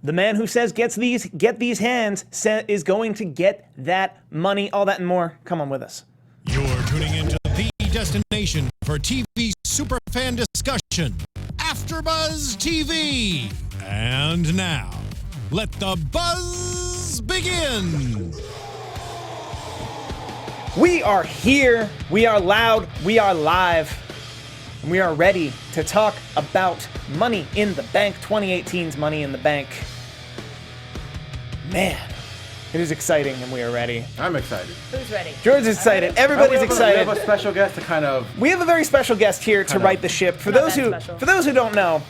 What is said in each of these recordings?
The man who says get these hands is going to get that money, all that and more. Come on with us. You're tuning into the destination for TV superfan discussion, AfterBuzz TV. And now, let the buzz begin. We are here, we are loud, we are live, and we are ready to talk about Money in the Bank, 2018's Money in the Bank. Man, it is exciting and we are ready. I'm excited. Who's ready? George is excited, everybody's excited. We have a special guest to kind of... We have a very special guest here to right the ship. For those who don't know,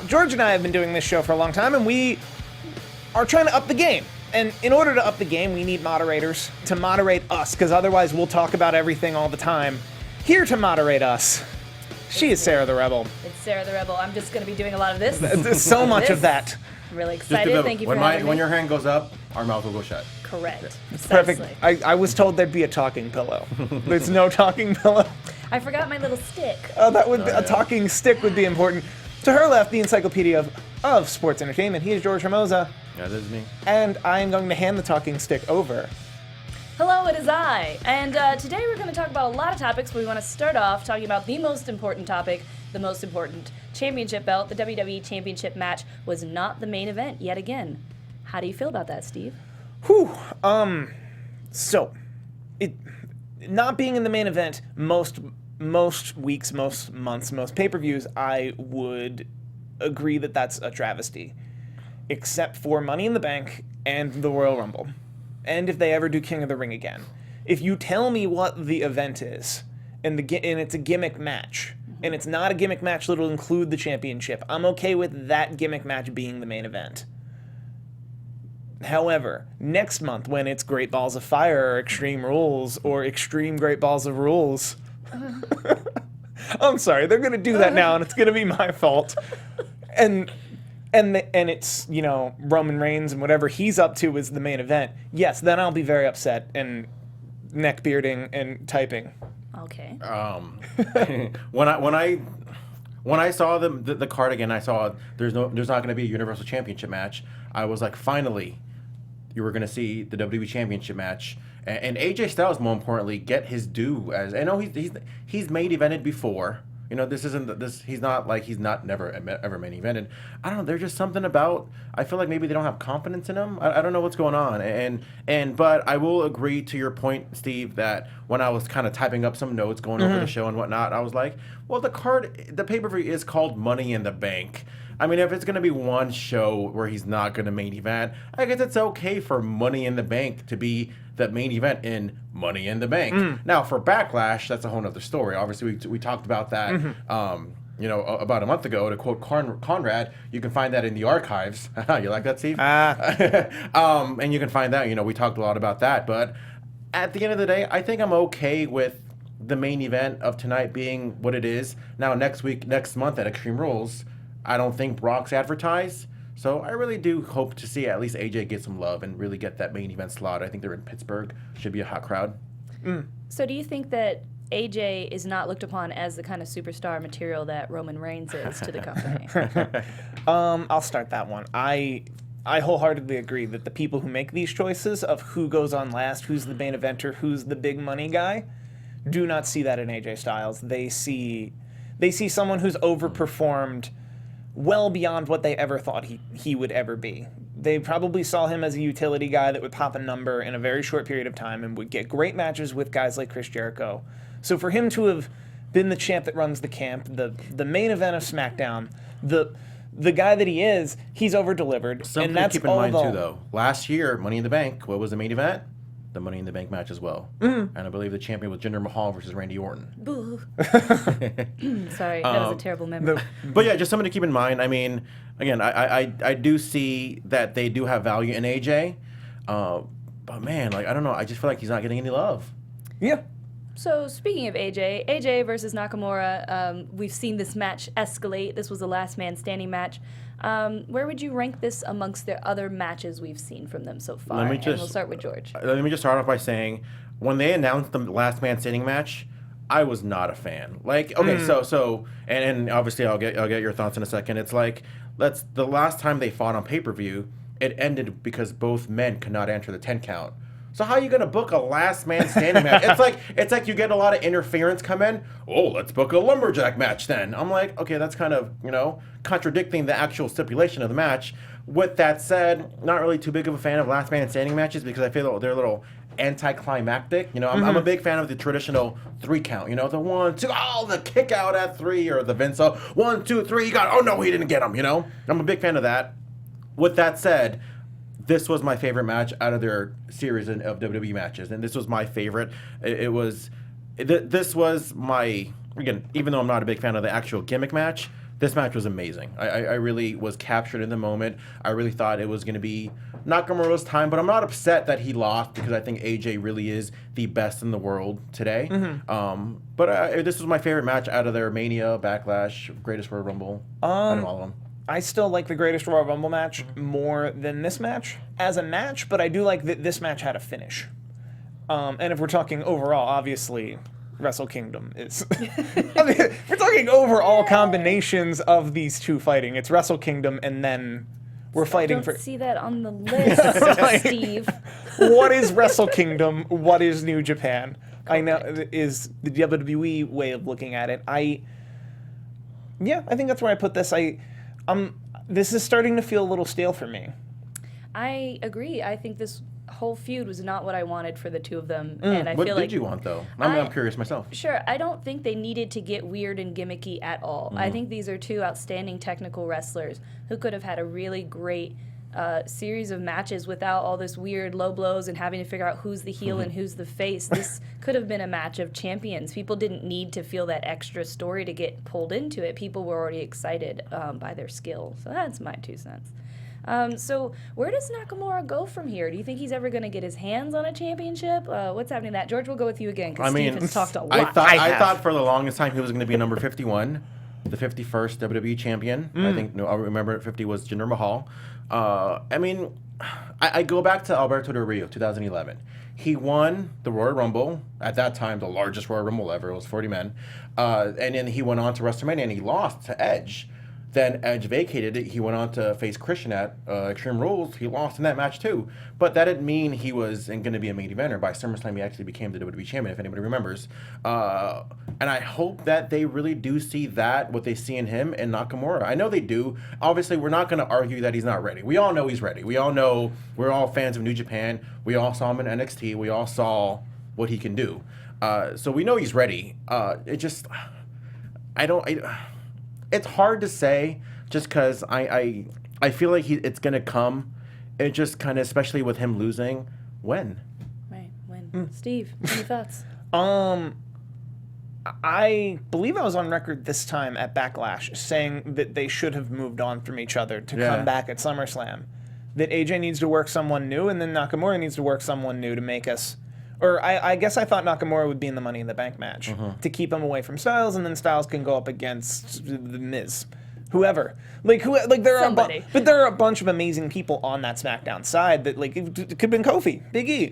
George and I have been doing this show for a long time and we are trying to up the game. And in order to up the game, we need moderators to moderate us, because otherwise we'll talk about everything all the time. Here to moderate us, she is Sarah the Rebel. It's Sarah the Rebel. I'm just going to be doing a lot of this. So much of that. I'm really excited. Thank you for having me. When your hand goes up, our mouth will go shut. Correct. Perfect. I was told there'd be a talking pillow. There's no talking pillow. I forgot my little stick. Oh, that would be, a talking stick would be important. To her left, the encyclopedia of sports entertainment. He is George Hermoza. Yeah, this is me. And I am going to hand the talking stick over. Hello, it is I. And today we're going to talk about a lot of topics, but we want to start off talking about the most important topic, the most important championship belt. The WWE Championship match was not the main event yet again. How do you feel about that, Steve? Whew. So, it not being in the main event most weeks, most months, most pay-per-views, I would agree that that's a travesty. Except for Money in the Bank and the Royal Rumble. And if they ever do King of the Ring again. If you tell me what the event is, and it's a gimmick match, and it's not a gimmick match that'll include the championship, I'm okay with that gimmick match being the main event. However, next month when it's Great Balls of Fire or Extreme Rules or Extreme Great Balls of Rules... I'm sorry, they're going to do that now and it's going to be my fault. And it's, you know, Roman Reigns and whatever he's up to is the main event. Yes, then I'll be very upset and neck bearding and typing. Okay. When I saw the card again, I saw there's not going to be a Universal Championship match. I was like, finally, you were going to see the WWE Championship match. And AJ Styles, more importantly, get his due. As I know he's main evented before. You know, this isn't this. He's not never ever main evented. I don't know. There's just something about. I feel like maybe they don't have confidence in him. I don't know what's going on. But I will agree to your point, Steve, that when I was kind of typing up some notes going over the show and whatnot, I was like, well, the pay-per-view is called Money in the Bank. I mean, if it's going to be one show where he's not going to main event, I guess it's okay for Money in the Bank to be the main event in Money in the Bank. Now, for Backlash, that's a whole other story. Obviously, we talked about that, about a month ago. To quote Conrad, you can find that in the archives. You like that, Steve? And you can find that. You know, we talked a lot about that. But at the end of the day, I think I'm okay with the main event of tonight being what it is. Now, next month at Extreme Rules, I don't think Brock's advertised. So I really do hope to see at least AJ get some love and really get that main event slot. I think they're in Pittsburgh. Should be a hot crowd. So do you think that AJ is not looked upon as the kind of superstar material that Roman Reigns is to the company? I'll start that one. I wholeheartedly agree that the people who make these choices of who goes on last, who's the main eventer, who's the big money guy, do not see that in AJ Styles. They see someone who's overperformed well beyond what they ever thought he would ever be. They probably saw him as a utility guy that would pop a number in a very short period of time and would get great matches with guys like Chris Jericho. So for him to have been the champ that runs the camp, the main event of SmackDown, the guy that he is, he's over-delivered. Something to keep in mind, too, though. Last year, Money in the Bank, what was the main event? The Money in the Bank match as well. And I believe the champion was Jinder Mahal versus Randy Orton. Boo. Sorry, that was a terrible memory. But yeah, just something to keep in mind. I mean, again, I do see that they do have value in AJ. But man, like, I don't know. I just feel like he's not getting any love. Yeah. So speaking of AJ versus Nakamura, we've seen this match escalate. This was a last man standing match. Where would you rank this amongst the other matches we've seen from them so far? And we'll start with George. Let me just start off by saying, when they announced the last man standing match, I was not a fan. Like, okay, so and obviously I'll get your thoughts in a second. It's like, the last time they fought on pay-per-view, it ended because both men could not enter the 10 count. So how are you going to book a last man standing match? It's like you get a lot of interference come in. Oh, let's book a lumberjack match then. I'm like, okay, that's kind of, contradicting the actual stipulation of the match. With that said, not really too big of a fan of last man standing matches because I feel they're a little anticlimactic. I'm a big fan of the traditional 3 count. The 1, 2, the kick out at 3, or the Vince 1, 2, 3. You got, oh no, he didn't get him. I'm a big fan of that. With that said, this was my favorite match out of their series of WWE matches, and this was my favorite. This was my, again, even though I'm not a big fan of the actual gimmick match, this match was amazing. I really was captured in the moment. I really thought it was going to be Nakamura's time, but I'm not upset that he lost because I think AJ really is the best in the world today. But this was my favorite match out of their Mania, Backlash, Greatest Royal Rumble, out of all of them. I still like the Greatest Royal Rumble match more than this match as a match, but I do like that this match had a finish. And if we're talking overall, obviously, Wrestle Kingdom is... I mean, if we're talking overall combinations of these two fighting, it's Wrestle Kingdom, and then we're fighting for... I don't see that on the list, Steve. What is Wrestle Kingdom? What is New Japan? Correct. I know is the WWE way of looking at it. I think that's where I put this. This is starting to feel a little stale for me. I agree. I think this whole feud was not what I wanted for the two of them, and I feel like... What did you want, though? I'm curious myself. Sure. I don't think they needed to get weird and gimmicky at all. I think these are two outstanding technical wrestlers who could have had a really great series of matches without all this weird low blows and having to figure out who's the heel and who's the face. This could have been a match of champions. People didn't need to feel that extra story to get pulled into it. People were already excited by their skill. So that's my 2 cents. So where does Nakamura go from here? Do you think he's ever going to get his hands on a championship? What's happening to that? George, we'll go with you again because Steve has talked a lot. I thought for the longest time he was going to be number 51, the 51st WWE champion. I think, I remember 50 was Jinder Mahal. I go back to Alberto Del Rio, 2011. He won the Royal Rumble, at that time the largest Royal Rumble ever. It was 40 men. And then he went on to WrestleMania and he lost to Edge. Then Edge vacated it. He went on to face Christian at Extreme Rules. He lost in that match too. But that didn't mean he was going to be a main eventer. By SummerSlam, he actually became the WWE champion, if anybody remembers. And I hope that they really do see that, what they see in him and Nakamura. I know they do. Obviously, we're not going to argue that he's not ready. We all know he's ready. We all know, we're all fans of New Japan. We all saw him in NXT. We all saw what he can do. So we know he's ready. It's hard to say just because I feel like it's going to come. It just kind of, especially with him losing, when? Right, when. Steve, any thoughts? I believe I was on record this time at Backlash saying that they should have moved on from each other to come back at SummerSlam. That AJ needs to work someone new and then Nakamura needs to work someone new to make us... Or I guess I thought Nakamura would be in the Money in the Bank match to keep him away from Styles, and then Styles can go up against The Miz, whoever. There are a bunch of amazing people on that SmackDown side that it could have been Kofi, Big E,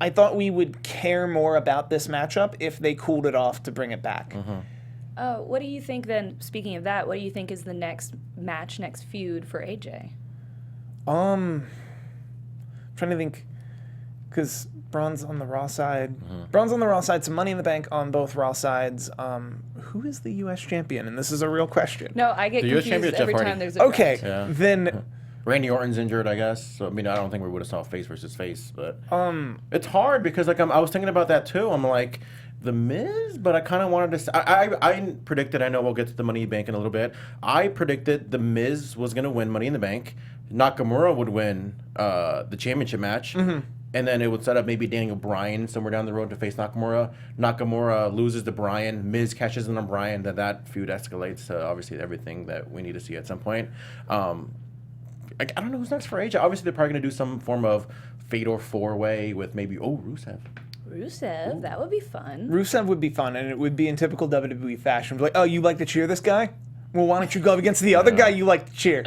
I thought we would care more about this matchup if they cooled it off to bring it back. What do you think then? Speaking of that, what do you think is the next match, next feud for AJ? Trying to think. Because Braun's on the Raw side. Braun's on the Raw side, some Money in the Bank on both Raw sides. Who is the U.S. champion? And this is a real question. No, I get confused every time there's a Okay, match. then... Randy Orton's injured, I guess. So, I don't think we would have saw face versus face. But it's hard because I was thinking about that too. I'm like, The Miz? But I kind of wanted to... I predicted, I know we'll get to the Money in the Bank in a little bit. I predicted The Miz was going to win Money in the Bank. Nakamura would win the championship match. And then it would set up maybe Daniel Bryan somewhere down the road to face Nakamura. Nakamura loses to Bryan. Miz catches in on Bryan. That feud escalates to obviously everything that we need to see at some point. I don't know who's next for AJ. Obviously, they're probably going to do some form of fatal four-way with maybe, Rusev. Rusev, that would be fun. Rusev would be fun, and it would be in typical WWE fashion. Like, oh, you like to cheer this guy? Well, why don't you go up against the other guy you like to cheer?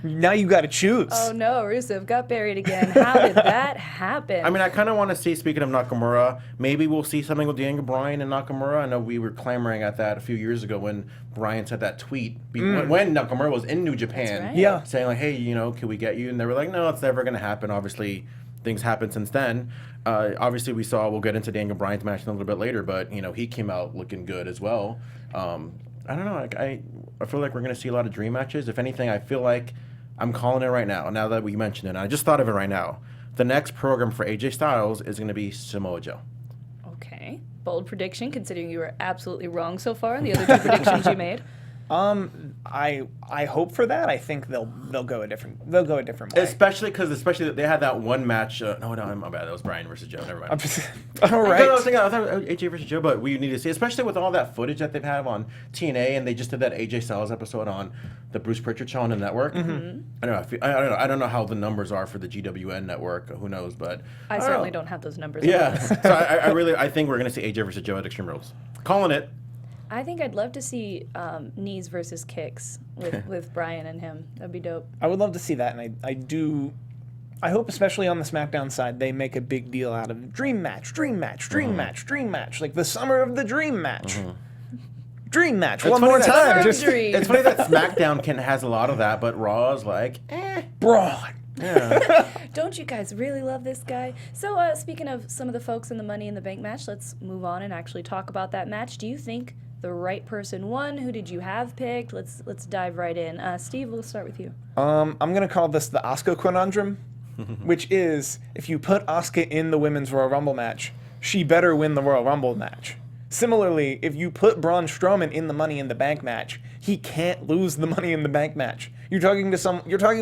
Now you got to choose. Oh no, Rusev got buried again. How did that happen? I mean, I kind of want to see, speaking of Nakamura, maybe we'll see something with Daniel Bryan and Nakamura. I know we were clamoring at that a few years ago when Bryan said that tweet when Nakamura was in New Japan. right. Yeah. Saying like, hey, can we get you? And they were like, no, it's never going to happen. Obviously, things happened since then. Obviously, we'll get into Daniel Bryan's match in a little bit later, but, he came out looking good as well. I don't know. I feel like we're going to see a lot of dream matches. If anything, I feel like I'm calling it right now that we mentioned it. And I just thought of it right now. The next program for AJ Styles is going to be Samoa Joe. Okay. Bold prediction, considering you were absolutely wrong so far in the other two predictions you made. I hope for that. I think they'll go a different way. Especially because they had that one match. No, my bad. That was Bryan versus Joe. Never mind. All right. I thought AJ versus Joe, but we need to see, especially with all that footage that they've had on TNA, and they just did that AJ Styles episode on the Bruce Pritchard show on the network. Mm-hmm. I don't know how the numbers are for the GWN network. Who knows? But I certainly don't have those numbers. Yeah. So I think we're going to see AJ versus Joe at Extreme Rules. Calling it. I think I'd love to see knees versus kicks with Bryan and him. That'd be dope. I would love to see that, and I hope, especially on the SmackDown side, they make a big deal out of dream match, like the summer of the dream match. Dream match, one more time. It's funny that SmackDown has a lot of that, but Raw is like, Braun. Yeah. Don't you guys really love this guy? So speaking of some of the folks in the Money in the Bank match, let's move on and actually talk about that match. Do you think the right person won? Who did you have picked? Let's dive right in. Steve, we'll start with you. I'm gonna call this the Oscar Conundrum, which is if you put Asuka in the Women's Royal Rumble match, she better win the Royal Rumble match. Similarly, if you put Braun Strowman in the Money in the Bank match, he can't lose the Money in the Bank match. You're talking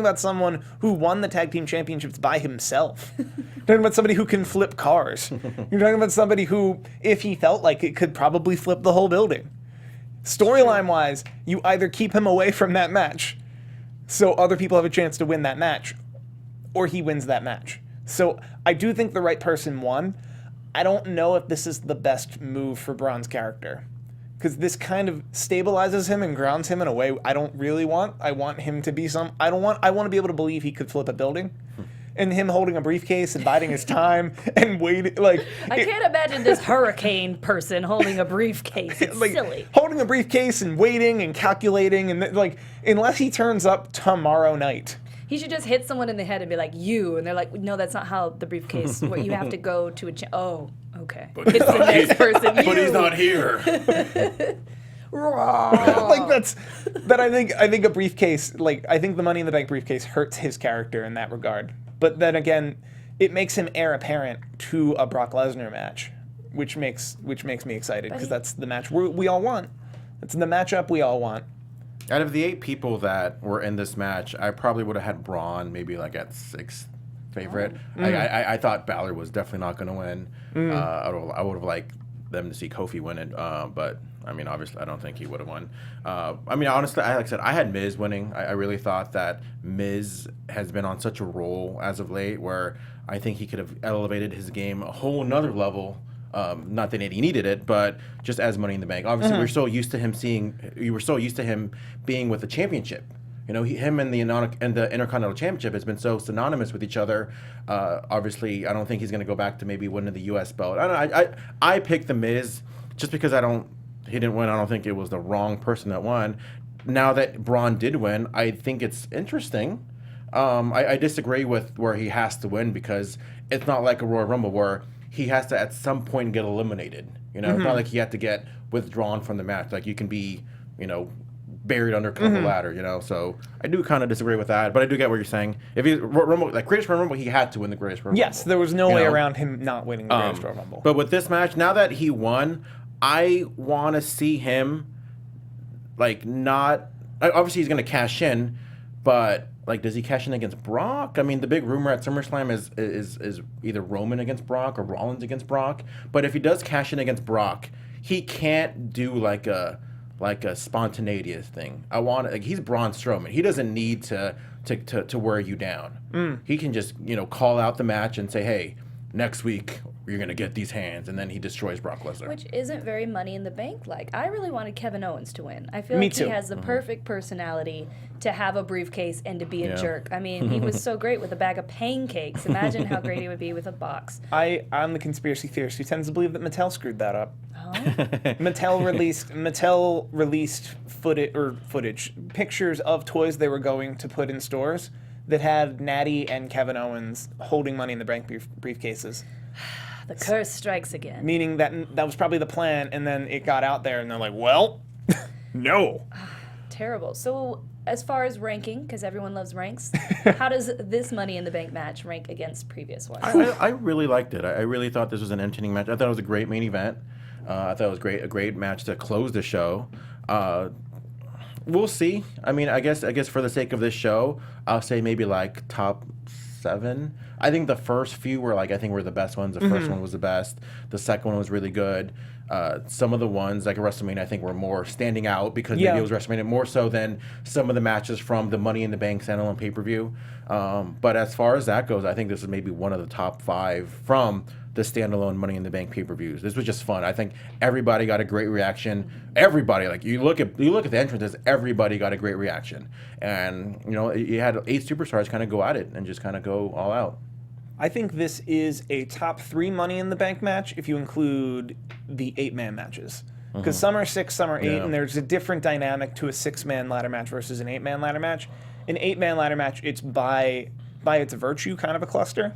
about someone who won the tag team championships by himself. You're talking about somebody who can flip cars. You're talking about somebody who, if he felt like it, could probably flip the whole building. Storyline-wise, you either keep him away from that match so other people have a chance to win that match, or he wins that match. So I do think the right person won. I don't know if this is the best move for Braun's character, because this kind of stabilizes him and grounds him in a way I don't really want. I want him to be I want to be able to believe he could flip a building. And him holding a briefcase and biding his time and waiting, I can't imagine this hurricane person holding a briefcase. It's silly. Holding a briefcase and waiting and calculating and unless he turns up tomorrow night. He should just hit someone in the head and be like, you. And they're like, no, that's not how the briefcase, what you have to go to a, oh, okay. It's the next person, you. But he's not here. I think a briefcase, I think the Money in the Bank briefcase hurts his character in that regard. But then again, it makes him heir apparent to a Brock Lesnar match, which makes me excited because that's the match we all want. It's the matchup we all want. Out of the 8 people that were in this match, I probably would have had Braun maybe at 6th favorite. I thought Balor was definitely not going to win. I would have liked them to see Kofi win it, but I mean, obviously, I don't think he would have won. Honestly, like I said, I had Miz winning. I really thought that Miz has been on such a roll as of late where I think he could have elevated his game a whole nother level. Not that he needed it, but just as Money in the Bank. Obviously, you were so used to him being with the championship. Him and the Intercontinental Championship has been so synonymous with each other. Obviously, I don't think he's going to go back to maybe winning the U.S. belt. I picked the Miz just because he didn't win. I don't think it was the wrong person that won. Now that Braun did win, I think it's interesting. I disagree with where he has to win because it's not like a Royal Rumble where he has to at some point get eliminated. It's not like he had to get withdrawn from the match. Like you can be, buried under the ladder. So I do kind of disagree with that, but I do get what you're saying. If he greatest Royal Rumble, he had to win the greatest Royal Rumble. Yes, there was no way around him not winning the greatest Royal Rumble. But with this match, now that he won, I want to see him obviously he's going to cash in, but does he cash in against Brock? I mean, the big rumor at SummerSlam is either Roman against Brock or Rollins against Brock. But if he does cash in against Brock, he can't do a spontaneous thing. He's Braun Strowman. He doesn't need to wear you down. He can just call out the match and say, hey, next week you're going to get these hands, and then he destroys Brock Lesnar. Which isn't very Money in the Bank like. I really wanted Kevin Owens to win. I feel Me like too. he has the perfect personality to have a briefcase and to be a jerk. I mean, he was so great with a bag of pancakes. Imagine how great he would be with a box. I'm the conspiracy theorist who tends to believe that Mattel screwed that up. Oh. Mattel released footage, pictures of toys they were going to put in stores that had Natty and Kevin Owens holding Money in the Bank briefcases. The curse strikes again. Meaning that was probably the plan, and then it got out there, and they're like, well, no. Terrible. So, as far as ranking, because everyone loves ranks, how does this Money in the Bank match rank against previous ones? I really liked it. I really thought this was an entertaining match. I thought it was a great main event. I thought it was a great match to close the show. We'll see. I mean, I guess for the sake of this show, I'll say maybe like top 7. I think the first few were I think were the best ones. The first one was the best. The second one was really good. Some of the ones like at WrestleMania I think were more standing out because maybe it was WrestleMania more so than some of the matches from the Money in the Bank standalone pay-per-view. But as far as that goes, I think this is maybe one of the top 5 from the standalone Money in the Bank pay-per-views. This was just fun. I think everybody got a great reaction. Everybody, like you look at the entrances, everybody got a great reaction. And you had 8 superstars kind of go at it and just kind of go all out. I think this is a top 3 Money in the Bank match if you include the 8-man matches. Because some are 6, some are 8, and there's a different dynamic to a 6-man ladder match versus an 8-man ladder match. An 8-man ladder match, it's by its virtue kind of a cluster.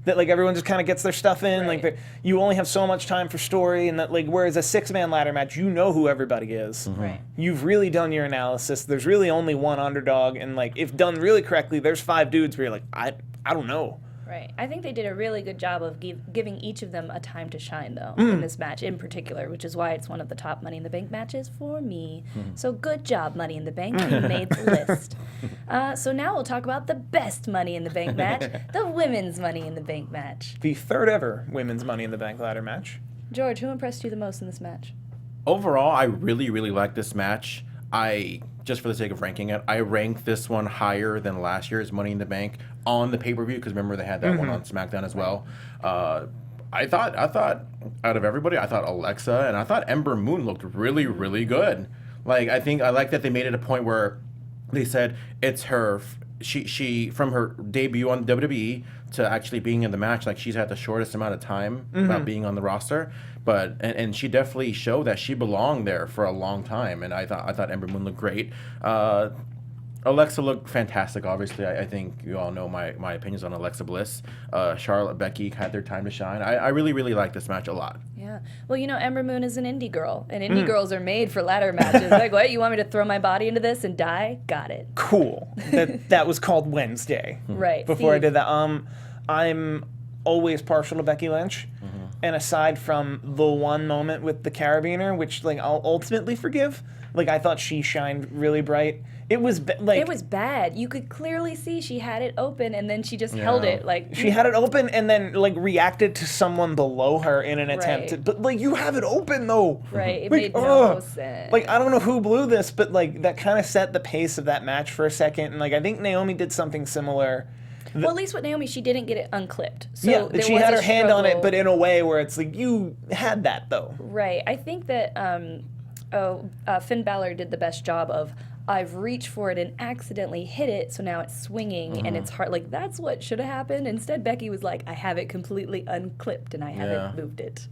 That everyone just kind of gets their stuff in. Right. You only have so much time for story, and that whereas a 6-man ladder match, you know who everybody is. Right. You've really done your analysis. There's really only one underdog, and if done really correctly, there's 5 dudes where you're like, I don't know. Right. I think they did a really good job of giving each of them a time to shine, though, in this match in particular, which is why it's one of the top Money in the Bank matches for me. So good job, Money in the Bank. You made the list. So now we'll talk about the best Money in the Bank match, the women's Money in the Bank match. The 3rd ever women's Money in the Bank ladder match. George, who impressed you the most in this match? Overall, I really, really like this match. Just for the sake of ranking it, I rank this one higher than last year's Money in the Bank on the pay-per-view because remember they had that one on SmackDown as well. I thought out of everybody, I thought Alexa and I thought Ember Moon looked really, really good. I like that they made it a point where they said it's her. She from her debut on WWE to actually being in the match, she's had the shortest amount of time about being on the roster. But and she definitely showed that she belonged there for a long time. And I thought Ember Moon looked great. Alexa looked fantastic. Obviously, I think you all know my opinions on Alexa Bliss. Charlotte, Becky had their time to shine. I really, really like this match a lot. Yeah. Well, Ember Moon is an indie girl, and indie girls are made for ladder matches. What? You want me to throw my body into this and die? Got it. Cool. That was called Wednesday. Right. Before I did that, I'm always partial to Becky Lynch. And aside from the one moment with the carabiner, which I'll ultimately forgive, I thought she shined really bright. It was it was bad. You could clearly see she had it open and then she just held it she had it open and then reacted to someone below her in an attempt to, but you have it open though. Right. It made no sense. I don't know who blew this, but that kind of set the pace of that match for a second. And I think Naomi did something similar. Well, at least with Naomi, she didn't get it unclipped. So yeah, she had her hand on it, but in a way where it's you had that, though. Right. I think that Finn Balor did the best job of, I've reached for it and accidentally hit it, so now it's swinging and it's hard. That's what should have happened. Instead, Becky was like, I have it completely unclipped and I haven't moved it.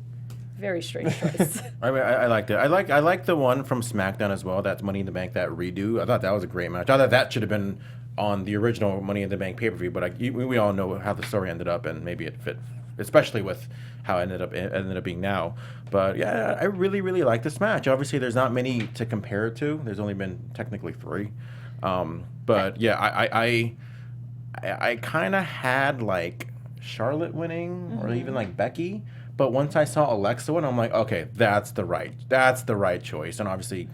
Very strange choice. I mean, I liked it. I like the one from SmackDown as well. That's Money in the Bank, that redo. I thought that was a great match. I thought that should have been on the original Money in the Bank pay-per-view, but we all know how the story ended up, and maybe it fit, especially with how it ended up being now. But yeah, I really, really like this match. Obviously, there's not many to compare it to. There's only been technically 3. But yeah, I kind of had Charlotte winning or even Becky. But once I saw Alexa win, I'm like, okay, that's the right choice. And obviously,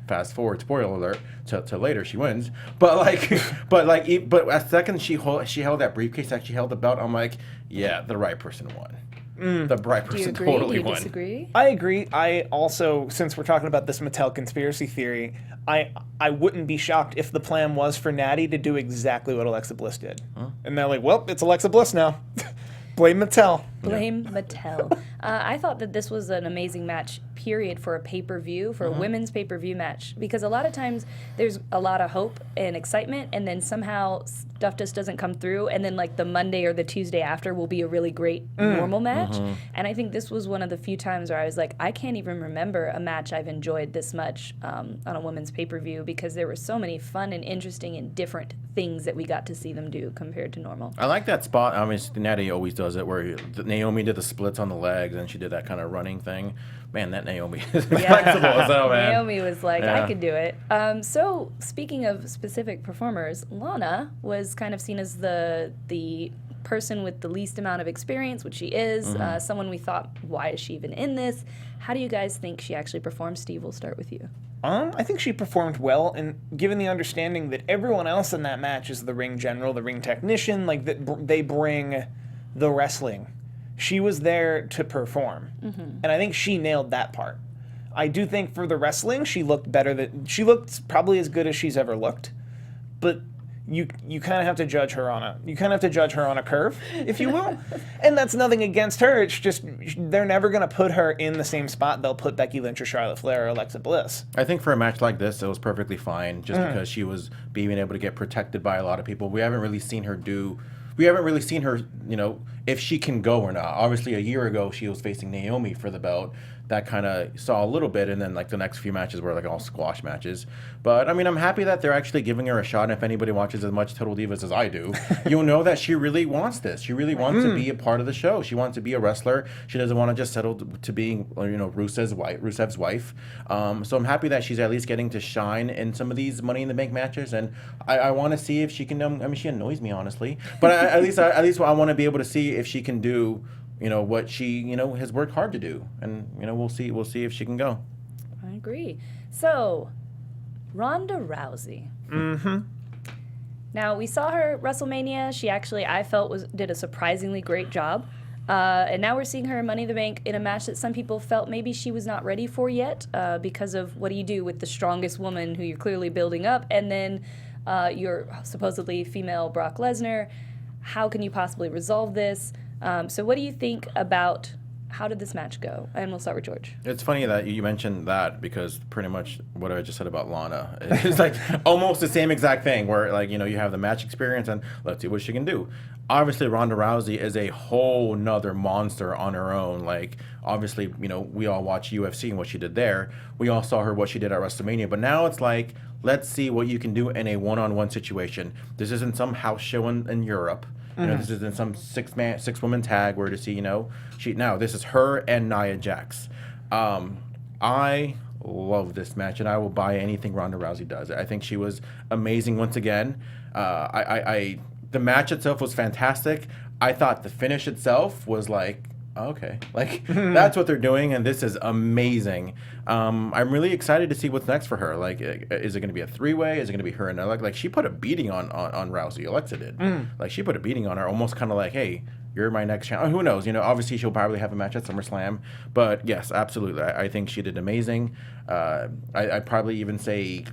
fast forward, spoiler alert, to later, she wins. But but a second she held that briefcase, actually held the belt. I'm like, yeah, the right person won. The right person totally won. Do you disagree? I agree. I also, since we're talking about this Mattel conspiracy theory, I wouldn't be shocked if the plan was for Natty to do exactly what Alexa Bliss did. And they're like, well, it's Alexa Bliss now. Blame Mattel. Blame Mattel. I thought that this was an amazing match, period, for a pay-per-view, for a women's pay-per-view match. Because a lot of times there's a lot of hope and excitement, and then somehow stuff just doesn't come through. And then, like, the Monday or the Tuesday after will be a really great normal match. And I think this was one of the few times where I was like, I can't even remember a match I've enjoyed this much on a women's pay-per-view, because there were so many fun and interesting and different things that we got to see them do compared to normal. I like that spot. I mean, Natty always does it, where Naomi did the splits on the legs, and she did that kind of running thing. Man, that Naomi is flexible as hell, man. Naomi was like, I could do it. So, speaking of specific performers, Lana was kind of seen as the person with the least amount of experience, which she is. Someone we thought, why is she even in this? How do you guys think she actually performed? Steve, we'll start with you. I think she performed well, and given the understanding that everyone else in that match is the ring general, the ring technician, like that they bring the wrestling. She was there to perform, and I think she nailed that part. I do think for the wrestling, she looked better. She looked probably as good as she's ever looked, but you kind of have to judge her on a curve, if you will. And that's nothing against her. It's just they're never going to put her in the same spot they'll put Becky Lynch or Charlotte Flair or Alexa Bliss. I think for a match like this, it was perfectly fine, just because she was being able to get protected by a lot of people. We haven't really seen her, if she can go or not. Obviously, a year ago, she was facing Naomi for the belt. That kind of saw a little bit, and then like the next few matches were like all squash matches. But I mean, I'm happy that they're actually giving her a shot. And if anybody watches as much Total Divas as I do, you'll know that she really wants this. She really wants to be a part of the show. She wants to be a wrestler. She doesn't want to just settle to being, Rusev's wife. So I'm happy that she's at least getting to shine in some of these Money in the Bank matches. And I want to see if she can. I mean, she annoys me honestly, but at least I want to be able to see if she can do what she has worked hard to do, and we'll see if she can go. I agree. So, Ronda Rousey. Now we saw her at WrestleMania. She actually, I felt, did a surprisingly great job. And now we're seeing her in Money in the Bank in a match that some people felt maybe she was not ready for yet, because of what do you do with the strongest woman who you're clearly building up, and then your supposedly female Brock Lesnar. How can you possibly resolve this? So what do you think about how did this match go? And we'll start with George. It's funny that you mentioned that, because pretty much what I just said about Lana is like almost the same exact thing, where like, you have the match experience and let's see what she can do. Obviously, Ronda Rousey is a whole nother monster on her own. Like, obviously, we all watch UFC and what she did there. We all saw what she did at WrestleMania. But now it's like, let's see what you can do in a one-on-one situation. This isn't some house show in Europe. This isn't some six-woman tag where to see, this is her and Nia Jax. I love this match, and I will buy anything Ronda Rousey does. I think she was amazing once again. The match itself was fantastic. I thought the finish itself was like, okay, like that's what they're doing, and this is amazing. I'm really excited to see what's next for her. Like, is it going to be a three-way? Is it going to be her and Alexa? Like, she put a beating on Rousey. Alexa did. Like, she put a beating on her, almost kind of like, hey, you're my next champ. Who knows? Obviously she'll probably have a match at SummerSlam, but yes, absolutely. I think she did amazing. I'd probably even say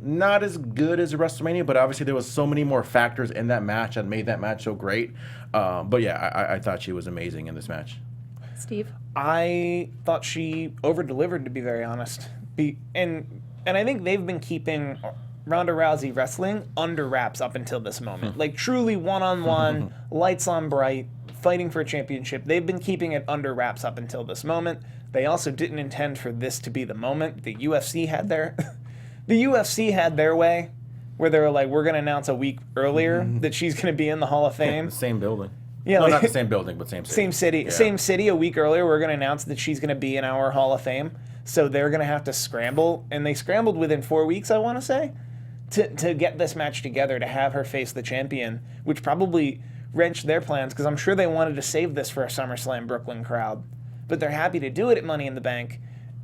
not as good as WrestleMania, but obviously there was so many more factors in that match that made that match so great. But yeah, I thought she was amazing in this match. Steve? I thought she over-delivered, to be very honest. And I think they've been keeping Ronda Rousey wrestling under wraps up until this moment. Like, truly one-on-one, lights on bright, fighting for a championship. They've been keeping it under wraps up until this moment. They also didn't intend for this to be the moment. The UFC had their way, where they were like, we're going to announce a week earlier that she's going to be in the Hall of Fame. Same building. Yeah, no, not the same building, but same city. Same city. Yeah. Same city. A week earlier, we're going to announce that she's going to be in our Hall of Fame. So they're going to have to scramble. And they scrambled within 4 weeks, I want to say, to get this match together, to have her face the champion, which probably wrenched their plans, because I'm sure they wanted to save this for a SummerSlam Brooklyn crowd. But they're happy to do it at Money in the Bank.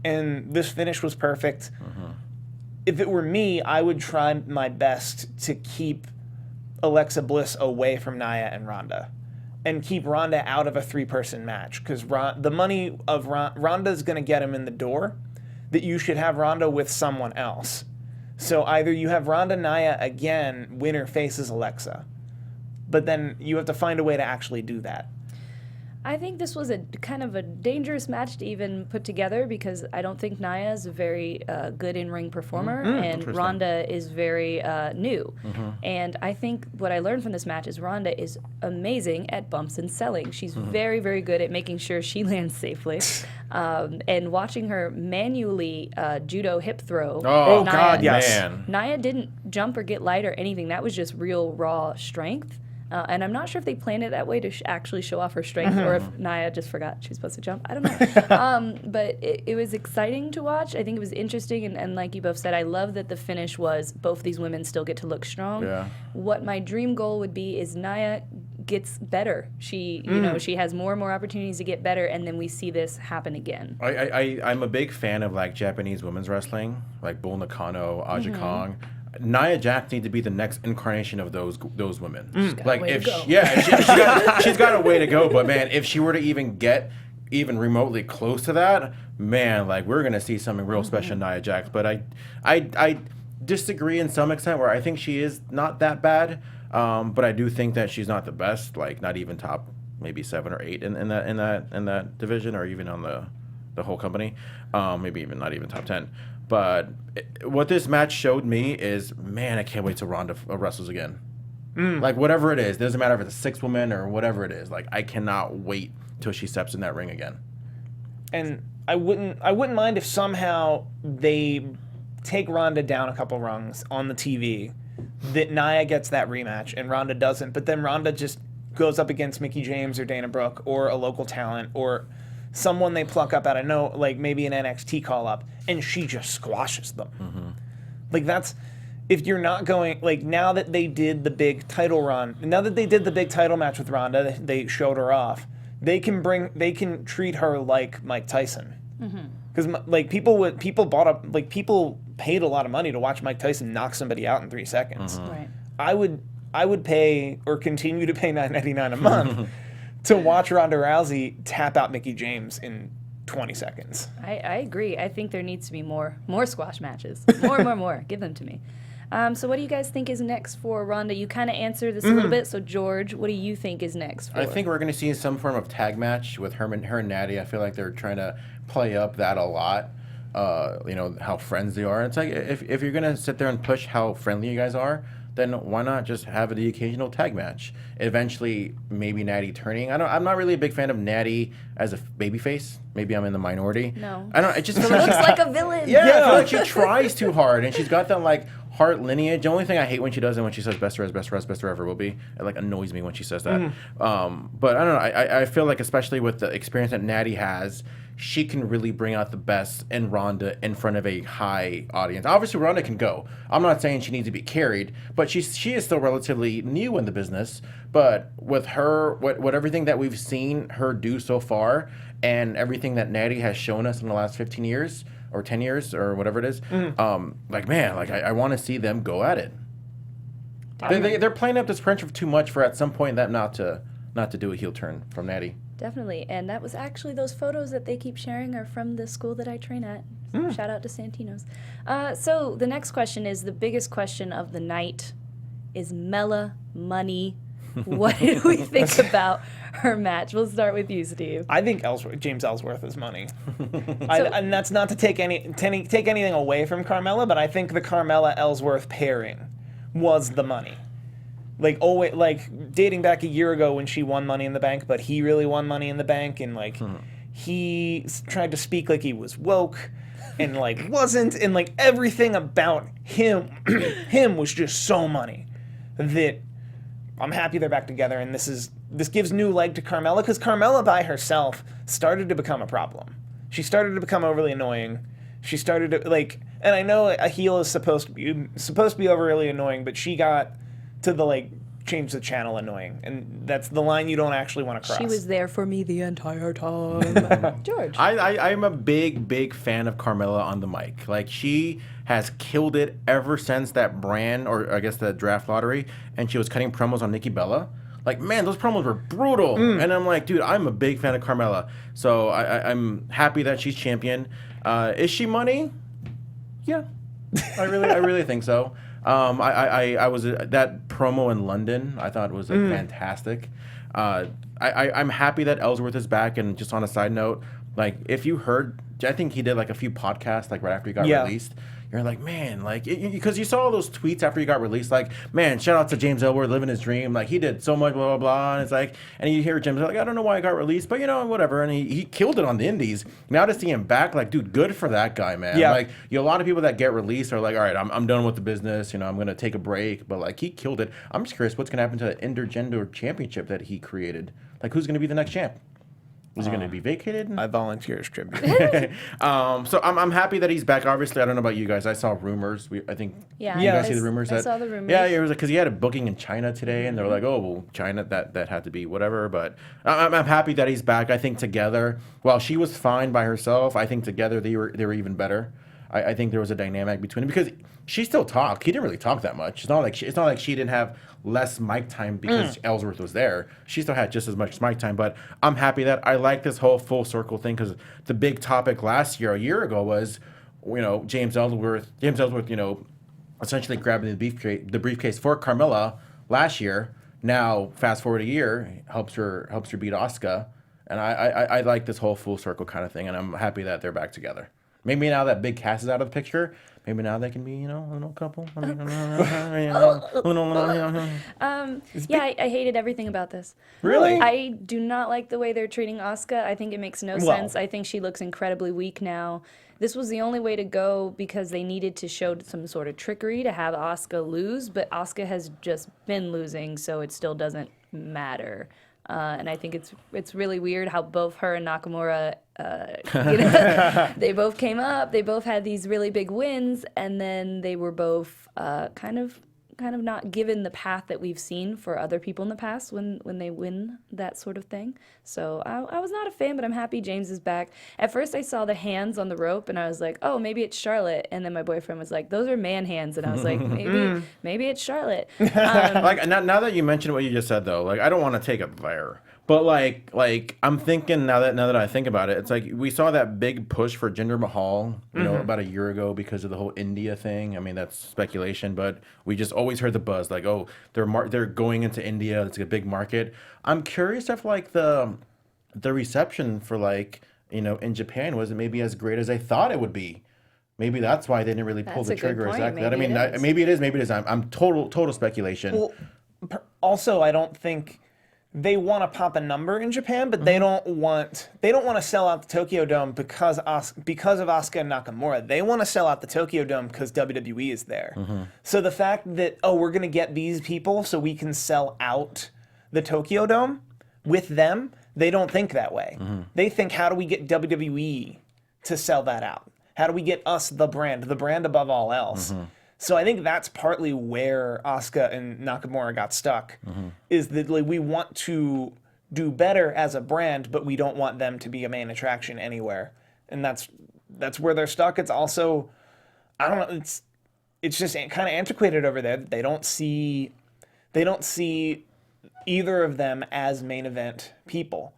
And this finish was perfect. If it were me, I would try my best to keep Alexa Bliss away from Nia and Ronda, and keep Ronda out of a three-person match, because the money of Ronda's going to get him in the door, that you should have Ronda with someone else. So either you have Ronda Nia again, winner faces Alexa, but then you have to find a way to actually do that. I think this was a kind of a dangerous match to even put together because I don't think Nia is a very good in-ring performer, and Ronda is very new. And I think what I learned from this match is Ronda is amazing at bumps and selling. She's very, very good at making sure she lands safely. And watching her manually judo hip throw. Oh, God, yes. Man. Nia didn't jump or get light or anything. That was just real, raw strength. And I'm not sure if they planned it that way to actually show off her strength or if Nia just forgot she was supposed to jump. I don't know. But it was exciting to watch. I think it was interesting. And like you both said, I love that the finish was both these women still get to look strong. Yeah. What my dream goal would be is Nia gets better. She, you know, she has more and more opportunities to get better, and then we see this happen again. I'm a big fan of like Japanese women's wrestling, like Bull Nakano, Aja Kong. Nia Jax needs to be the next incarnation of those women. Like if she's got a way to go, but man, if she were to even get even remotely close to that, man, like we're gonna see something real special in Nia Jax. But I disagree in some extent where I think she is not that bad, but I do think that she's not the best, like not even top maybe 7 or 8 in that division or even on the whole company, maybe even not even top 10. But what this match showed me is, man, I can't wait till Ronda wrestles again. Like, whatever it is. Doesn't matter if it's a 6-woman or whatever it is. Like, I cannot wait till she steps in that ring again. And I wouldn't mind if somehow they take Ronda down a couple rungs on the TV, that Nia gets that rematch and Ronda doesn't. But then Ronda just goes up against Mickie James or Dana Brooke or a local talent or someone they pluck up out of like maybe an NXT call-up, and she just squashes them. Like, that's, if you're not going, like, now that they did the big title run, now that they did the big title match with Ronda, they showed her off, they can treat her like Mike Tyson. Because, like, people paid a lot of money to watch Mike Tyson knock somebody out in 3 seconds. Right. I would pay, or continue to pay $9.99 a month to watch Ronda Rousey tap out Mickie James in 20 seconds. I agree. I think there needs to be more squash matches. More. Give them to me. So what do you guys think is next for Ronda? You kind of answered this a little bit. So George, what do you think is next for? I think we're going to see some form of tag match with her and Natty. I feel like they're trying to play up that a lot. You know, how friends they are. It's like, if you're going to sit there and push how friendly you guys are, then why not just have the occasional tag match? Eventually, maybe Natty turning. I'm not really a big fan of Natty as a babyface. Maybe I'm in the minority. No. I don't. I just feel She like looks like a villain. I feel like she tries too hard, and she's got that like heart lineage. The only thing I hate when she does it when she says best there ever will be. It like annoys me when she says that. But I don't know. I feel like especially with the experience that Natty has, she can really bring out the best in Ronda in front of a high audience. Obviously, Ronda can go. I'm not saying she needs to be carried, but she is still relatively new in the business. But with her, what everything that we've seen her do so far, and everything that Natty has shown us in the last 15 years or 10 years or whatever it is, like, man, like I want to see them go at it. They're playing up this friendship too much for at some point that not to do a heel turn from Natty. Definitely. And that was actually, those photos that they keep sharing are from the school that I train at. Shout out to Santino's. So the next question is the biggest question of the night. Is Mella money? What did we think about her match? We'll start with you, Steve. I think James Ellsworth is money. And that's not to take anything away from Carmella, but I think the Carmella-Ellsworth pairing was the money. Like, always, like dating back a year ago when she won Money in the Bank, but he really won Money in the Bank, and like he tried to speak like he was woke, and like wasn't, and like everything about him was just so money that I'm happy they're back together, and this gives new leg to Carmella, because Carmella by herself started to become a problem. She started to become overly annoying. She started to like, and I know a heel is supposed to be overly annoying, but she got to the like change the channel annoying, and that's the line you don't actually want to cross. She was there for me the entire time. George. I'm a big fan of Carmella on the mic. Like, she has killed it ever since that brand, or I guess the draft lottery, and she was cutting promos on Nikki Bella. Like, man, those promos were brutal. And I'm like, dude, I'm a big fan of Carmella. So I'm happy that she's champion. Is she money? Yeah. I really think so. I was that promo in London. I thought was fantastic. I'm happy that Ellsworth is back. And just on a side note, like if you heard, I think he did like a few podcasts like right after he got released. You're like, man, like, because you saw all those tweets after he got released, like, man, shout out to James Ellsworth living his dream. Like, he did so much, blah, blah, blah. And it's like, and you hear James like, I don't know why he got released, but, you know, whatever. And he killed it on the indies. Now to see him back, like, dude, good for that guy, man. Yeah. Like, a lot of people that get released are like, all right, I'm done with the business. You know, I'm going to take a break. But, like, he killed it. I'm just curious what's going to happen to the intergender championship that he created. Like, who's going to be the next champ? Is he going to be vacated? I volunteer as tribute. So I'm happy that he's back. Obviously, I don't know about you guys. I saw rumors. I think you guys see the rumors. I saw the rumors. Yeah, it was because he had a booking in China today, and they were like, oh, well, China, that had to be whatever. But I'm happy that he's back. I think together, while she was fine by herself, I think together they were even better. I think there was a dynamic between them because she still talked. He didn't really talk that much. It's not like she didn't have less mic time because Ellsworth was there. She still had just as much mic time. But I'm happy that I like this whole full circle thing because the big topic a year ago was, you know, James Ellsworth, you know, essentially grabbing the briefcase for Carmella last year. Now fast forward a year, helps her beat Asuka, and I like this whole full circle kind of thing, and I'm happy that they're back together. Maybe now that Big Cass is out of the picture, maybe now they can be, you know, a little couple. I hated everything about this. Really? I do not like the way they're treating Asuka. I think it makes no sense. I think she looks incredibly weak now. This was the only way to go because they needed to show some sort of trickery to have Asuka lose, but Asuka has just been losing, so it still doesn't matter. And I think it's really weird how both her and Nakamura, they both came up, they both had these really big wins, and then they were both kind of not given the path that we've seen for other people in the past when they win that sort of thing. So I was not a fan, but I'm happy James is back. At first I saw the hands on the rope and I was like, oh, maybe it's Charlotte. And then my boyfriend was like, those are man hands. And I was like, maybe it's Charlotte. Like now that you mentioned what you just said though, like I don't want to take it there. But like I'm thinking now that I think about it, it's like we saw that big push for Jinder Mahal, you know, about a year ago because of the whole India thing. I mean, that's speculation, but we just always heard the buzz like, oh, they're going into India. It's a big market. I'm curious if like the reception for like, you know, in Japan wasn't maybe as great as I thought it would be. Maybe that's why they didn't really pull the trigger exactly. I mean, maybe it is. Maybe it is. I'm total speculation. Well, also, I don't think they want to pop a number in Japan, but they don't want to sell out the Tokyo Dome because of Asuka and Nakamura. They want to sell out the Tokyo Dome because WWE is there. So the fact that we're gonna get these people so we can sell out the Tokyo Dome with them, they don't think that way. They think, how do we get WWE to sell that out? How do we get us the brand above all else? So I think that's partly where Asuka and Nakamura got stuck, is that like, we want to do better as a brand, but we don't want them to be a main attraction anywhere, and that's where they're stuck. It's also, I don't know, it's just kind of antiquated over there. They don't see either of them as main event people.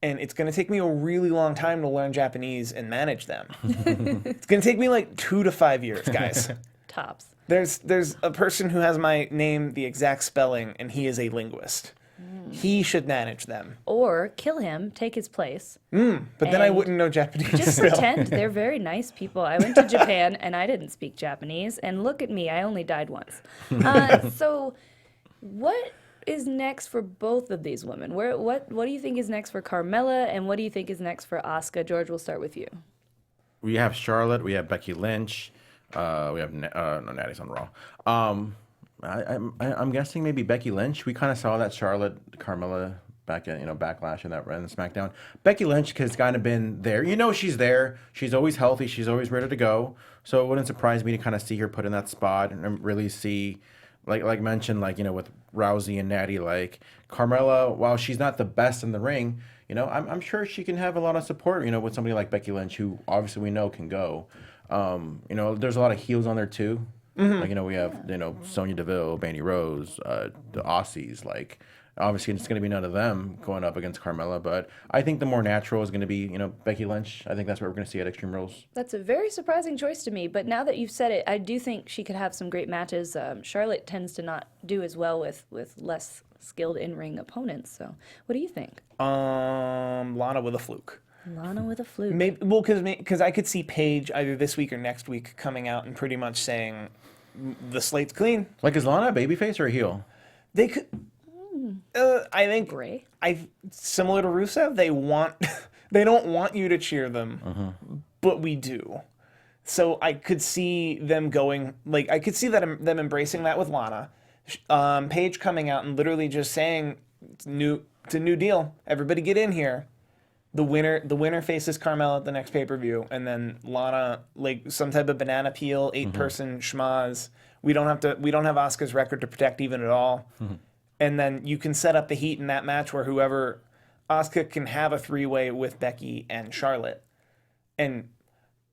And it's going to take me a really long time to learn Japanese and manage them. It's going to take me like 2 to 5 years, guys. Tops. There's a person who has my name the exact spelling, and he is a linguist. He should manage them. Or kill him, take his place. But then I wouldn't know Japanese. Just pretend. They're very nice people. I went to Japan, and I didn't speak Japanese. And look at me, I only died once. So what is next for both of these women? What do you think is next for Carmella, and what do you think is next for Asuka? George, we'll start with you. We have Charlotte. We have Becky Lynch. We have Natty's on Raw. I'm guessing maybe Becky Lynch. We kind of saw that Charlotte Carmella back at Backlash and that ran SmackDown. Becky Lynch has kind of been there. You know, she's there. She's always healthy. She's always ready to go. So it wouldn't surprise me to kind of see her put in that spot and really see, like mentioned, like, you know, with Rousey and Natty, like Carmella, while she's not the best in the ring, you know, I'm sure she can have a lot of support, you know, with somebody like Becky Lynch, who obviously we know can go. You know, there's a lot of heels on there too. Like, we have, Sonya Deville, Mandy Rose, the Aussies. Like, obviously, it's going to be none of them going up against Carmella. But I think the more natural is going to be, Becky Lynch. I think that's what we're going to see at Extreme Rules. That's a very surprising choice to me. But now that you've said it, I do think she could have some great matches. Charlotte tends to not do as well with less skilled in-ring opponents. So what do you think? Lana with a fluke. Lana with a fluke. Maybe, well, because I could see Paige either this week or next week coming out and pretty much saying the slate's clean. Like, is Lana a babyface or a heel? They could. I think. Gray. Similar to Rusev, they don't want you to cheer them, but we do. So I could see them going I could see them embracing that with Lana. Paige coming out and literally just saying, it's a new deal. Everybody get in here. The winner faces Carmella at the next pay-per-view, and then Lana, some type of banana peel, 8-person schmaz. We don't have Asuka's record to protect even at all. And then you can set up the heat in that match where whoever Asuka can have a 3-way with Becky and Charlotte. And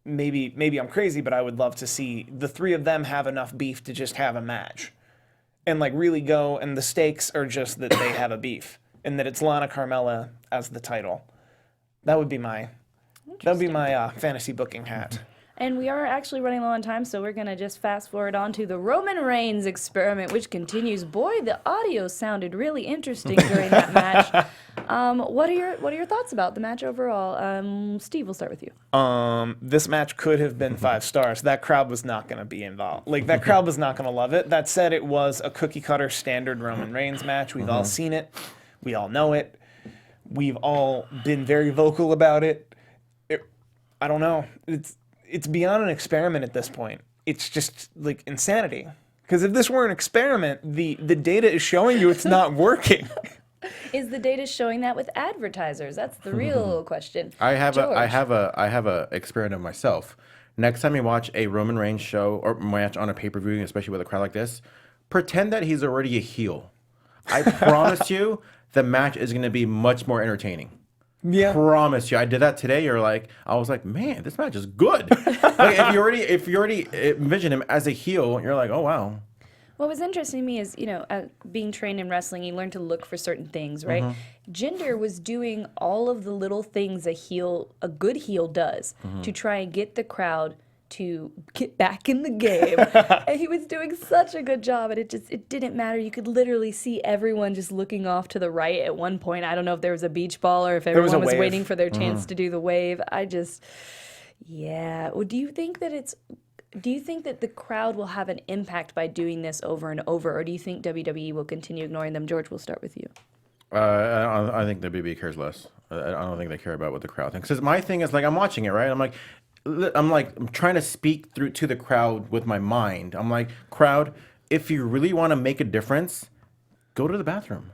maybe I'm crazy, but I would love to see the three of them have enough beef to just have a match. And really go, and the stakes are just that they have a beef. And that it's Lana Carmella as the title. That would be my fantasy booking hat. And we are actually running low on time, so we're going to just fast forward on to the Roman Reigns experiment, which continues. Boy, the audio sounded really interesting during that match. What are your thoughts about the match overall? Steve, we'll start with you. This match could have been 5 stars. That crowd was not going to be involved. That crowd was not going to love it. That said, it was a cookie-cutter standard Roman Reigns match. We've all seen it. We all know it. We've all been very vocal about it. I don't know. It's beyond an experiment at this point. It's just insanity. Because if this were an experiment, the data is showing you it's not working. Is the data showing that with advertisers? That's the real question. I have George. a experiment of myself. Next time you watch a Roman Reigns show or match on a pay-per-view, especially with a crowd like this, pretend that he's already a heel. I promise you, the match is going to be much more entertaining. Yeah. Promise you. I did that today. I was like, man, this match is good. if you already envision him as a heel, you're like, oh wow. What was interesting to me is, being trained in wrestling, you learn to look for certain things, right? Jinder was doing all of the little things a good heel does to try and get the crowd to get back in the game. And he was doing such a good job, and it didn't matter. You could literally see everyone just looking off to the right at one point. I don't know if there was a beach ball or if everyone was waiting for their chance to do the wave. Well, do you think that the crowd will have an impact by doing this over and over, or do you think WWE will continue ignoring them? George, we'll start with you. I think WWE cares less. I don't think they care about what the crowd thinks. Because my thing is, I'm watching it, right? I'm trying to speak through to the crowd with my mind. I'm like, crowd, if you really want to make a difference, go to the bathroom.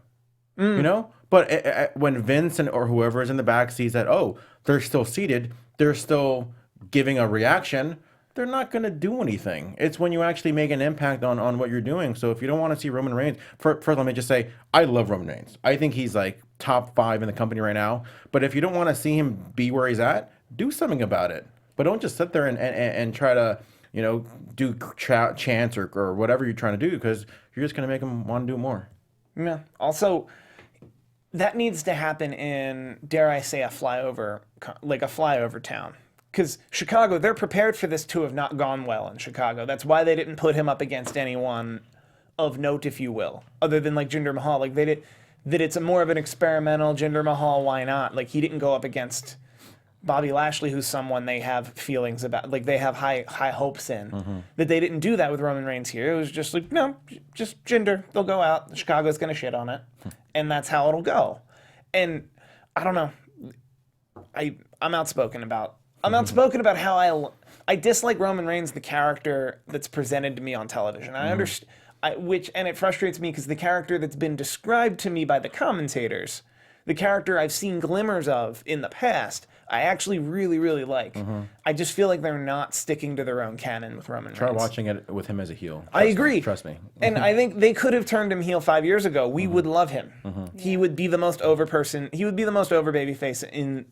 But when Vince or whoever is in the back sees that, they're still seated, they're still giving a reaction, they're not going to do anything. It's when you actually make an impact on what you're doing. So if you don't want to see Roman Reigns, first let me just say, I love Roman Reigns. I think he's top 5 in the company right now. But if you don't want to see him be where he's at, do something about it. But don't just sit there and try to, do chants or whatever you're trying to do, because you're just going to make them want to do more. Yeah. Also, that needs to happen in, dare I say, a flyover town. Because Chicago, they're prepared for this to have not gone well in Chicago. That's why they didn't put him up against anyone of note, if you will, other than Jinder Mahal. That it's more of an experimental Jinder Mahal, why not? He didn't go up against Bobby Lashley, who's someone they have feelings about, they have high hopes in. That they didn't do that with Roman Reigns here. It was just no, just Jinder. They'll go out. Chicago's going to shit on it. And that's how it'll go. And I don't know. I'm outspoken about how I dislike Roman Reigns, the character that's presented to me on television. I understand, and it frustrates me because the character that's been described to me by the commentators, the character I've seen glimmers of in the past, I actually really, really like. I just feel like they're not sticking to their own canon with Roman Reigns. Try watching it with him as a heel. I agree. Trust me. And I think they could have turned him heel 5 years ago. We would love him. He would be the most over person. He would be the most over babyface in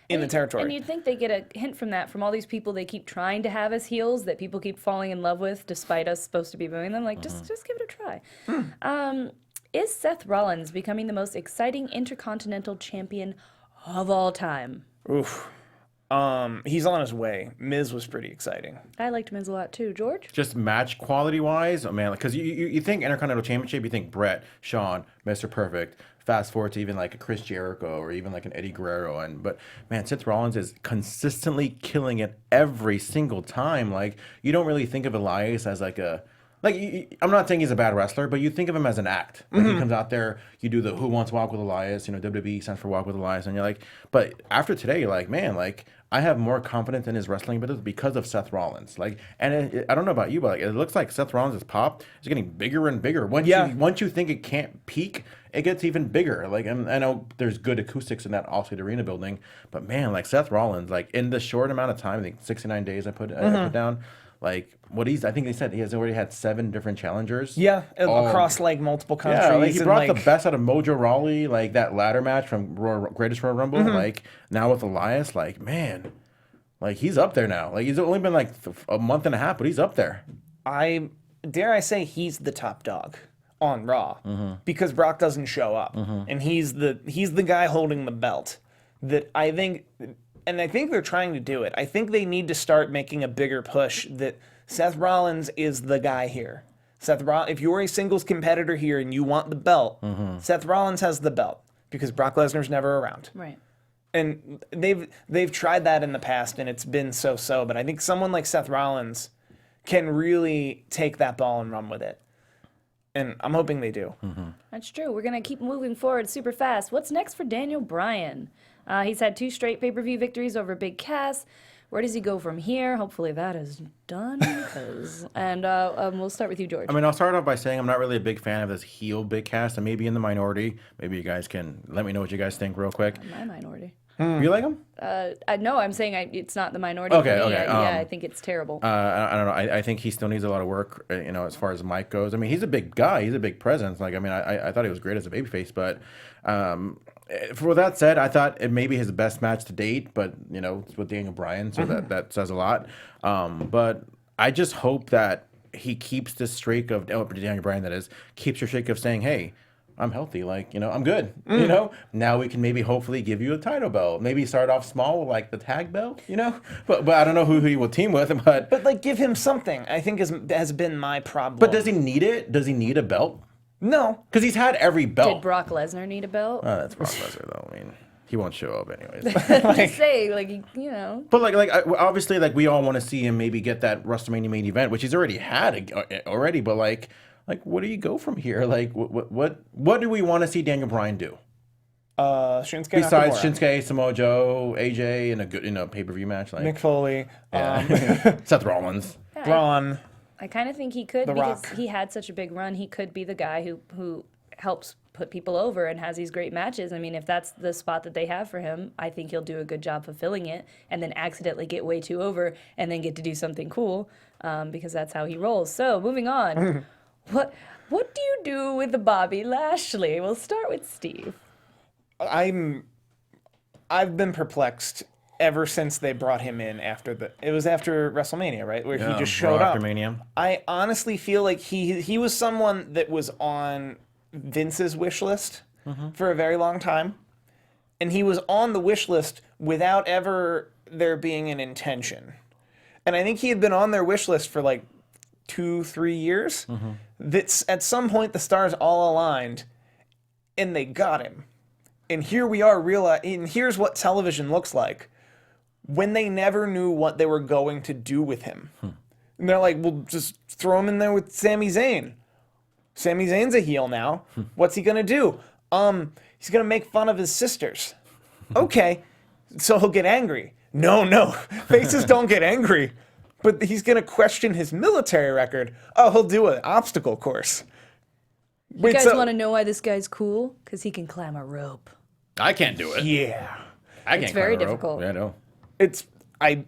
in the territory. And you'd think they get a hint from that from all these people they keep trying to have as heels that people keep falling in love with despite us supposed to be booing them. Like, just give it a try. Is Seth Rollins becoming the most exciting Intercontinental Champion of all time? Oof. He's on his way. Miz was pretty exciting. I liked Miz a lot too. George? Just match quality wise, oh man, because you think Intercontinental Championship, you think Brett, Shawn, Mr. Perfect. Fast forward to even like a Chris Jericho or even like an Eddie Guerrero, but man, Seth Rollins is consistently killing it every single time. Like, you don't really think of Elias as like a I'm not saying he's a bad wrestler, but you think of him as an act. Like, he comes out there, you do the Who Wants to Walk with Elias, WWE stands for Walk with Elias, and you're like, but after today, you're like, man, like, I have more confidence in his wrestling ability because of Seth Rollins. Like, and I don't know about you, but like, it looks like Seth Rollins' pop is getting bigger and bigger. Once you think it can't peak, it gets even bigger. Like, and I know there's good acoustics in that Allstate Arena building, but man, like Seth Rollins, like in the short amount of time, I think 69 days I put down. Like, I think they said he has already had 7 different challengers. Yeah, across like multiple countries. Yeah, like he brought the best out of Mojo Rawley, like that ladder match from Greatest Royal Rumble. Like, now with Elias, like, man, like he's up there now. Like, he's only been like a month and a half, but he's up there. Dare I say he's the top dog on Raw because Brock doesn't show up, and he's the guy holding the belt. That I think. And I think they're trying to do it. I think they need to start making a bigger push that Seth Rollins is the guy here. If you're a singles competitor here and you want the belt, Seth Rollins has the belt because Brock Lesnar's never around. Right. And they've tried that in the past and it's been so-so. But I think someone like Seth Rollins can really take that ball and run with it. And I'm hoping they do. That's true. We're going to keep moving forward super fast. What's next for Daniel Bryan? He's had 2 straight pay-per-view victories over Big Cass. Where does he go from here? Hopefully that is done. And we'll start with you, George. I mean, I'll start off by saying I'm not really a big fan of this heel Big Cass. I may be in the minority. Maybe you guys can let me know what you guys think real quick. My minority. You like him? No, I'm saying it's not the minority. Okay, for me. okay. I think it's terrible. I don't know. I think he still needs a lot of work, as far as Mike goes. I mean, he's a big guy. He's a big presence. Like, I mean, I thought he was great as a babyface, but for that said, I thought it may be his best match to date, but, it's with Daniel Bryan, so that says a lot. But I just hope that he keeps this streak of, Daniel Bryan, that is, keeps your streak of saying, hey, I'm healthy, like, I'm good, Now we can maybe hopefully give you a title belt. Maybe start off small with, like, the tag belt, But I don't know who he will team with, but... But, like, give him something, I think has been my problem. But does he need it? Does he need a belt? No. Because he's had every belt. Did Brock Lesnar need a belt? Oh, that's Brock Lesnar, though. I mean, he won't show up anyways. Just say, But, like obviously, like, we all want to see him maybe get that WrestleMania main event, which he's already had already, but, like, where do you go from here? Like, what do we want to see Daniel Bryan do? Shinsuke besides Nakamura. Shinsuke, Samoa Joe, AJ in a good pay-per-view match, like Mick Foley, Seth Rollins, Braun. I kind of think he could The because Rock. he had such a big run. He could be the guy who helps put people over and has these great matches. I mean, if that's the spot that they have for him, I think he'll do a good job fulfilling it and then accidentally get way too over and then get to do something cool because that's how he rolls. So moving on, what do you do with the Bobby Lashley? We'll start with Steve. I've been perplexed ever since they brought him in after WrestleMania, right? Where he just showed up. After Mania. I honestly feel like he was someone that was on Vince's wish list for a very long time. And he was on the wish list without ever there being an intention. And I think he had been on their wish list for like 2-3 years. That's at some point the stars all aligned and they got him. And here we are and here's what television looks like when they never knew what they were going to do with him. And they're like, well, just throw him in there with Sami Zayn. Sami Zayn's a heel now. What's he gonna do? He's gonna make fun of his sisters. Okay, so he'll get angry. No, faces don't get angry. But he's gonna question his military record. Oh, he'll do an obstacle course. You guys want to know why this guy's cool? Because he can climb a rope. I can't do it. Yeah. It's very difficult. Yeah, I know.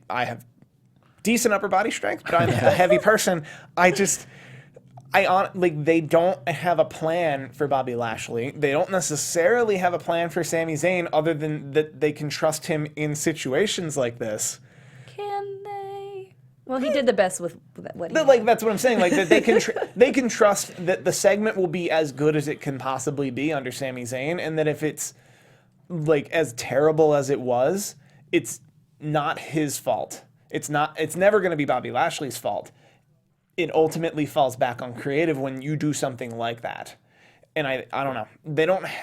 I have decent upper body strength, but I'm a heavy person. they don't have a plan for Bobby Lashley. They don't necessarily have a plan for Sami Zayn other than that they can trust him in situations like this. Can they? Well, he did the best with what he But, like, that's what I'm saying. Like, that they can trust that the segment will be as good as it can possibly be under Sami Zayn, and that if it's like as terrible as it was, it's not his fault. It's never going to be Bobby Lashley's fault. It ultimately falls back on creative when you do something like that. And I don't know.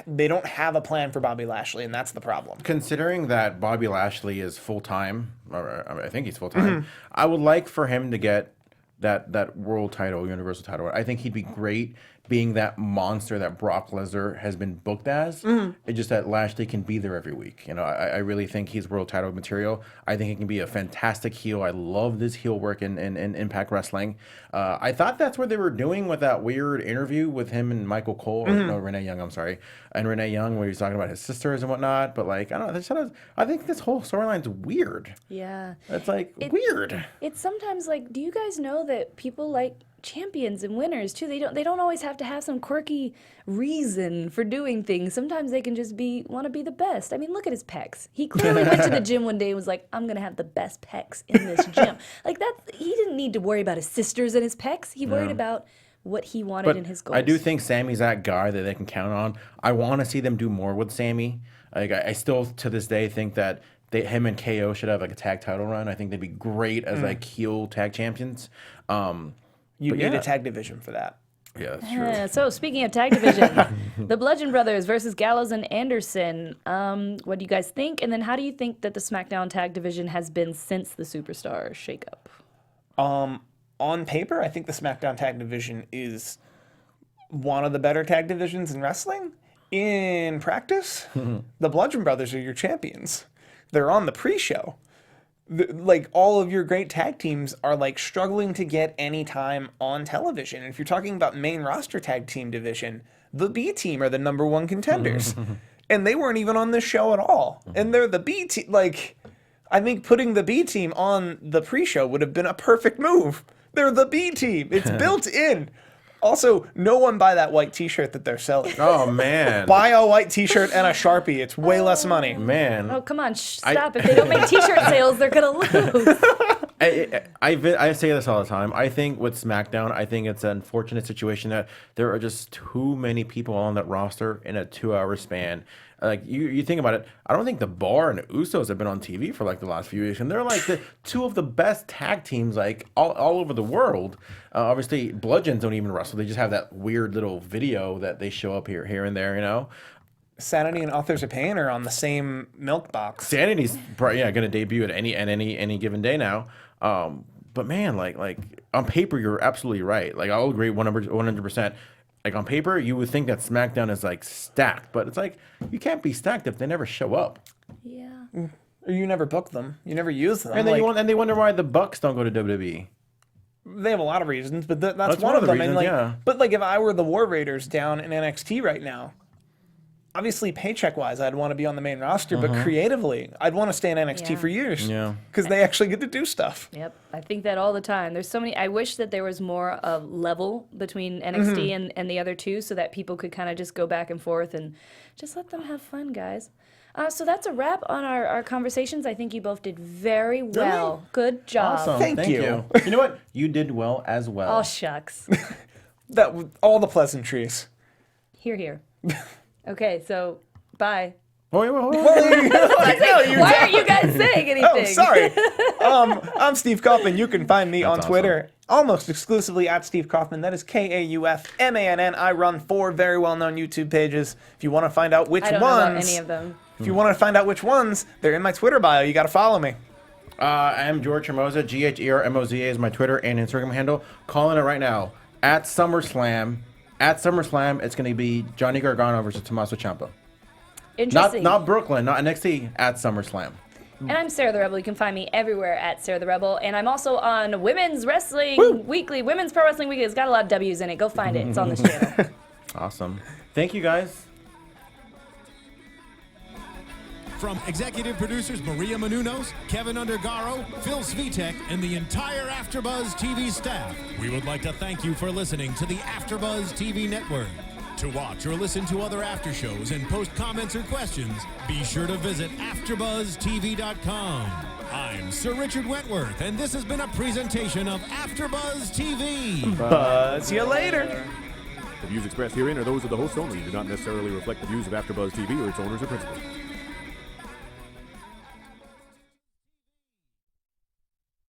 They don't have a plan for Bobby Lashley, and that's the problem. Considering that Bobby Lashley is full-time, or I think he's full-time, I would like for him to get that world title, universal title. I think he'd be great being that monster that Brock Lesnar has been booked as. It's just that Lashley can be there every week. You know, I really think he's world title material. I think he can be a fantastic heel. I love this heel work in Impact Wrestling. I thought that's what they were doing with that weird interview with him and Michael Cole, or no, Renee Young, I'm sorry. And Renee Young, where he was talking about his sisters and whatnot. But, like, I don't know. I think this whole storyline's weird. Yeah. It's, like, weird. It's sometimes like, do you guys know that people like champions and winners too? They don't always have to have some quirky reason for doing things. Sometimes they can just want to be the best. I mean, look at his pecs. He clearly went to the gym one day and was like, I'm gonna have the best pecs in this gym. Like, that, he didn't need to worry about his sisters and his pecs. He worried about what he wanted in his goals. I do think Sammy's that guy that they can count on. I want to see them do more with Sammy. Like, I still to this day think that him and KO should have like a tag title run. I think they'd be great as like heel tag champions. You need a tag division for that. Yeah, that's true. So speaking of tag division, the Bludgeon Brothers versus Gallows and Anderson. What do you guys think? And then how do you think that the SmackDown tag division has been since the Superstar shakeup? On paper, I think the SmackDown tag division is one of the better tag divisions in wrestling. In practice, the Bludgeon Brothers are your champions. They're on the pre-show. Like, all of your great tag teams are like struggling to get any time on television. And if you're talking about main roster tag team division, the B team are the #1 contenders. And they weren't even on this show at all. And they're the B team. Like, I think putting the B team on the pre-show would have been a perfect move. They're the B team. It's built in. Also, no one buy that white T-shirt that they're selling. Oh, man. Buy a white T-shirt and a Sharpie. It's way less money. Man. Oh, come on. Stop. If they don't make T-shirt sales, they're going to lose. I say this all the time. I think with SmackDown, I think it's an unfortunate situation that there are just too many people on that roster in a 2-hour span. Like, you think about it, I don't think the Bar and the Usos have been on TV for like the last few years, and they're like the two of the best tag teams like all over the world. Obviously, Bludgeons don't even wrestle; they just have that weird little video that they show up here and there, you know. Sanity and Authors of Pain are on the same milk box. Sanity's going to debut at any given day now. But man, like on paper, you're absolutely right. Like, I'll agree 100%. Like, on paper, you would think that SmackDown is like stacked, but it's like you can't be stacked if they never show up. Yeah. Or you never book them. You never use them. And then they wonder why the Bucks don't go to WWE. They have a lot of reasons, but that's one of them. Reasons, and like, yeah. But like, if I were the War Raiders down in NXT right now, obviously paycheck-wise, I'd want to be on the main roster, but creatively, I'd want to stay in NXT for years. Yeah. Because they actually get to do stuff. Yep, I think that all the time. There's so many. I wish that there was more of level between NXT and the other two, so that people could kind of just go back and forth and just let them have fun, guys. So that's a wrap on our conversations. I think you both did very well. Really? Good job. Awesome. Thank you. You know what? You did well as well. Oh, shucks. All the pleasantries. Here. Okay, so bye. Wait. Why aren't you guys saying anything? Oh, sorry. I'm Steve Kaufmann. You can find me on Twitter almost exclusively at Steve Kaufmann. That is Kaufmann. I run 4 very well-known YouTube pages. If you want to find out which I don't ones, know about any of them. If you want to find out which ones, they're in my Twitter bio. You got to follow me. I'm George Hermoza. GHERMOZA is my Twitter and Instagram handle. Calling it right now. At SummerSlam, it's going to be Johnny Gargano versus Tommaso Ciampa. Interesting. Not Brooklyn, not NXT, at SummerSlam. And I'm Sarah the Rebel. You can find me everywhere at Sarah the Rebel. And I'm also on Women's Wrestling Weekly. Women's Pro Wrestling Weekly. It's got a lot of W's in it. Go find it. It's on this channel. Awesome. Thank you, guys. From executive producers Maria Menounos, Keven Undergaro, Phil Svitek, and the entire AfterBuzz TV staff, we would like to thank you for listening to the AfterBuzz TV network. To watch or listen to other after shows and post comments or questions, be sure to visit AfterBuzzTV.com. I'm Sir Richard Wentworth, and this has been a presentation of AfterBuzz TV. Buzz you later. The views expressed herein are those of the hosts only and do not necessarily reflect the views of AfterBuzz TV or its owners or principals.